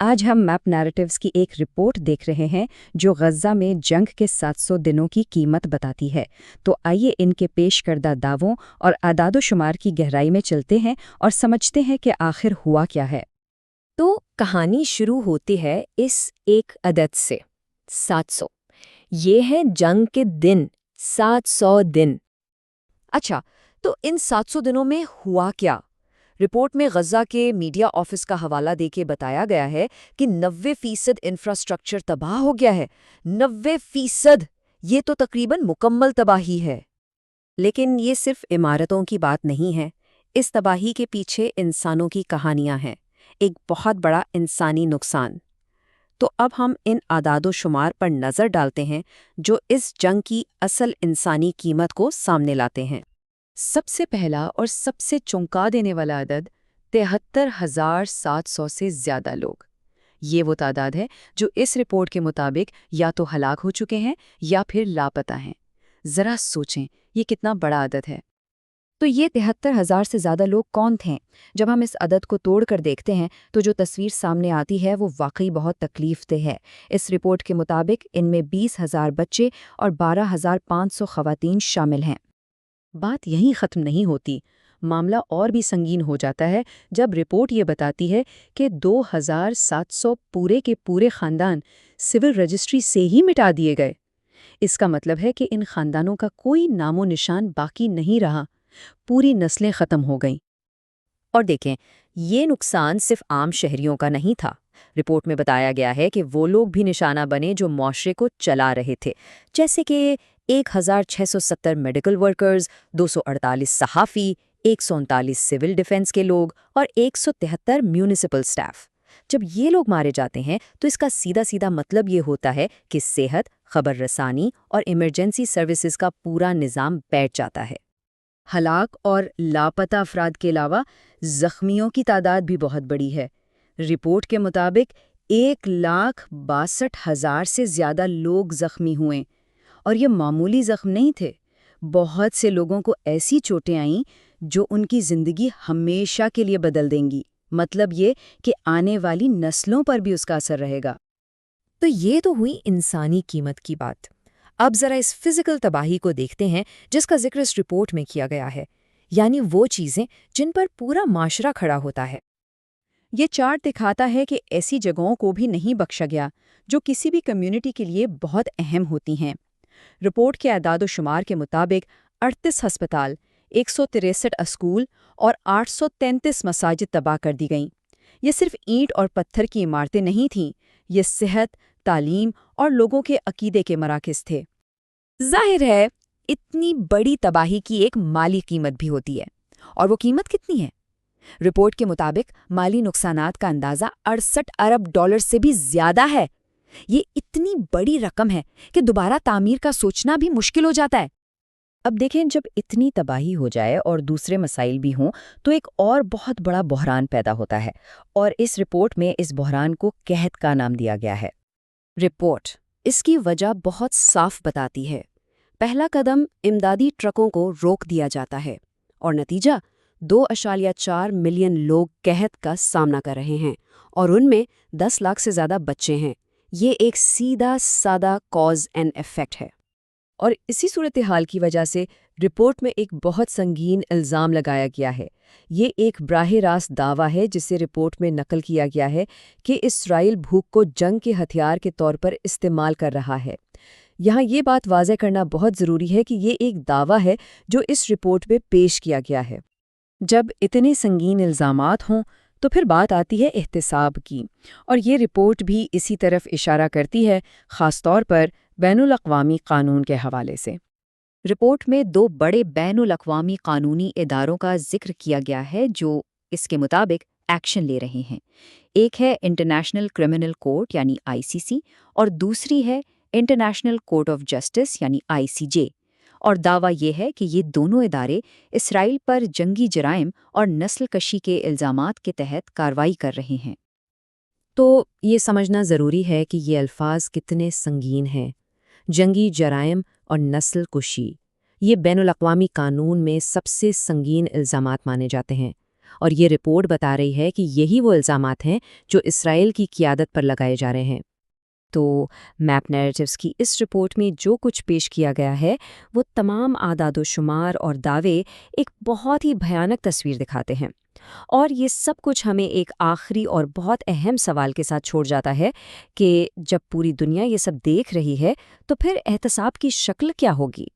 آج ہم map narratives کی ایک رپورٹ دیکھ رہے ہیں جو غزہ میں جنگ کے 700 دنوں کی قیمت بتاتی ہے۔ تو آئیے ان کے پیش کردہ دعووں اور اعداد و شمار کی گہرائی میں چلتے ہیں اور سمجھتے ہیں کہ آخر ہوا کیا ہے۔ تو کہانی شروع ہوتی ہے اس ایک عدد سے 700۔ یہ ہے جنگ کے دن، 700 دن۔ اچھا، تو ان 700 دنوں میں ہوا کیا؟ رپورٹ میں غزہ کے میڈیا آفس کا حوالہ دے کے بتایا گیا ہے کہ 90% انفراسٹرکچر تباہ ہو گیا ہے۔ 90%! یہ تو تقریباً مکمل تباہی ہے۔ لیکن یہ صرف عمارتوں کی بات نہیں ہے۔ اس تباہی کے پیچھے انسانوں کی کہانیاں ہیں، ایک بہت بڑا انسانی نقصان۔ تو اب ہم ان اعداد و شمار پر نظر ڈالتے ہیں جو اس جنگ کی اصل انسانی قیمت کو سامنے لاتے ہیں۔ سب سے پہلا اور سب سے چونکا دینے والا عدد 73,700 سے زیادہ لوگ۔ یہ وہ تعداد ہے جو اس رپورٹ کے مطابق یا تو ہلاک ہو چکے ہیں یا پھر لاپتہ ہیں۔ ذرا سوچیں، یہ کتنا بڑا عدد ہے۔ تو یہ 73,000 سے زیادہ لوگ کون تھے؟ جب ہم اس عدد کو توڑ کر دیکھتے ہیں تو جو تصویر سامنے آتی ہے وہ واقعی بہت تکلیف دہ ہے۔ اس رپورٹ کے مطابق ان میں 20,000 بچے اور 12,500 خواتین شامل ہیں۔ بات یہیں ختم نہیں ہوتی، معاملہ اور بھی سنگین ہو جاتا ہے جب رپورٹ یہ بتاتی ہے کہ 2,700 پورے کے پورے خاندان سول رجسٹری سے ہی مٹا دیے گئے۔ اس کا مطلب ہے کہ ان خاندانوں کا کوئی نام و نشان باقی نہیں رہا، پوری نسلیں ختم ہو گئیں۔ اور دیکھیں، یہ نقصان صرف عام شہریوں کا نہیں تھا۔ رپورٹ میں بتایا گیا ہے کہ وہ لوگ بھی نشانہ بنے جو معاشرے کو چلا رہے تھے، جیسے کہ 1,670 میڈیکل ورکرز، 248 صحافی، 139 سول ڈیفنس کے لوگ اور 173 میونسپل سٹاف۔ جب یہ لوگ مارے جاتے ہیں تو اس کا سیدھا سیدھا مطلب یہ ہوتا ہے کہ صحت، خبر رسانی اور ایمرجنسی سروسز کا پورا نظام بیٹھ جاتا ہے۔ ہلاک اور لاپتہ افراد کے علاوہ زخمیوں کی تعداد بھی بہت بڑی ہے۔ رپورٹ کے مطابق 1,62,000 سے زیادہ لوگ زخمی ہوئے، اور یہ معمولی زخم نہیں تھے۔ بہت سے لوگوں کو ایسی چوٹیں آئیں جو ان کی زندگی ہمیشہ کے لیے بدل دیں گی، مطلب یہ کہ آنے والی نسلوں پر بھی اس کا اثر رہے گا۔ تو یہ تو ہوئی انسانی قیمت کی بات۔ اب ذرا اس فزیکل تباہی کو دیکھتے ہیں جس کا ذکر اس رپورٹ میں کیا گیا ہے، یعنی وہ چیزیں جن پر پورا معاشرہ کھڑا ہوتا ہے۔ یہ چارٹ دکھاتا ہے کہ ایسی جگہوں کو بھی نہیں بخشا گیا جو کسی بھی کمیونٹی کے لیے بہت اہم ہوتی ہیں۔ رپورٹ کے اعداد و شمار کے مطابق 38 ہسپتال، 163 اسکول اور 833 مساجد تباہ کر دی گئیں۔ یہ صرف اینٹ اور پتھر کی عمارتیں نہیں تھیں، یہ صحت، تعلیم اور لوگوں کے عقیدے کے مراکز تھے۔ ظاہر ہے اتنی بڑی تباہی کی ایک مالی قیمت بھی ہوتی ہے، اور وہ قیمت کتنی ہے؟ رپورٹ کے مطابق مالی نقصانات کا اندازہ 68 ارب ڈالر سے بھی زیادہ ہے۔ یہ اتنی بڑی رقم ہے کہ دوبارہ تعمیر کا سوچنا بھی مشکل ہو جاتا ہے۔ اب دیکھیں، جب اتنی تباہی ہو جائے اور دوسرے مسائل بھی ہوں تو ایک اور بہت بڑا بحران پیدا ہوتا ہے، اور اس رپورٹ میں اس بحران کو قحط کا نام دیا گیا ہے۔ رپورٹ اس کی وجہ بہت صاف بتاتی ہے۔ پہلا قدم امدادی ٹرکوں کو روک دیا جاتا ہے، اور نتیجہ 2.4 ملین لوگ قحط کا سامنا کر رہے ہیں، اور ان میں 10 لاکھ سے زیادہ بچے ہیں۔ یہ ایک سیدھا سادہ کاز اینڈ ایفیکٹ ہے۔ اور اسی صورتحال کی وجہ سے رپورٹ میں ایک بہت سنگین الزام لگایا گیا ہے۔ یہ ایک براہ راست دعویٰ ہے جسے رپورٹ میں نقل کیا گیا ہے کہ اسرائیل بھوک کو جنگ کے ہتھیار کے طور پر استعمال کر رہا ہے۔ یہاں یہ بات واضح کرنا بہت ضروری ہے کہ یہ ایک دعویٰ ہے جو اس رپورٹ میں پیش کیا گیا ہے۔ جب اتنے سنگین الزامات ہوں تو پھر بات آتی ہے احتساب کی، اور یہ رپورٹ بھی اسی طرف اشارہ کرتی ہے، خاص طور پر بین الاقوامی قانون کے حوالے سے۔ رپورٹ میں 2 بڑے بین الاقوامی قانونی اداروں کا ذکر کیا گیا ہے جو اس کے مطابق ایکشن لے رہے ہیں۔ ایک ہے انٹرنیشنل کرمنل کورٹ یعنی ICC، اور دوسری ہے انٹرنیشنل کورٹ آف جسٹس یعنی ICJ۔ اور دعویٰ یہ ہے کہ یہ دونوں ادارے اسرائیل پر جنگی جرائم اور نسل کشی کے الزامات کے تحت کارروائی کر رہے ہیں۔ تو یہ سمجھنا ضروری ہے کہ یہ الفاظ کتنے سنگین ہیں۔ جنگی جرائم اور نسل کشی، یہ بین الاقوامی قانون میں سب سے سنگین الزامات مانے جاتے ہیں، اور یہ رپورٹ بتا رہی ہے کہ یہی وہ الزامات ہیں جو اسرائیل کی قیادت پر لگائے جا رہے ہیں۔ تو میپ نیریٹیوز کی اس رپورٹ میں جو کچھ پیش کیا گیا ہے وہ تمام اعداد و شمار اور دعوے ایک بہت ہی بھیانک تصویر دکھاتے ہیں، اور یہ سب کچھ ہمیں ایک آخری اور بہت اہم سوال کے ساتھ چھوڑ جاتا ہے کہ جب پوری دنیا یہ سب دیکھ رہی ہے تو پھر احتساب کی شکل کیا ہوگی؟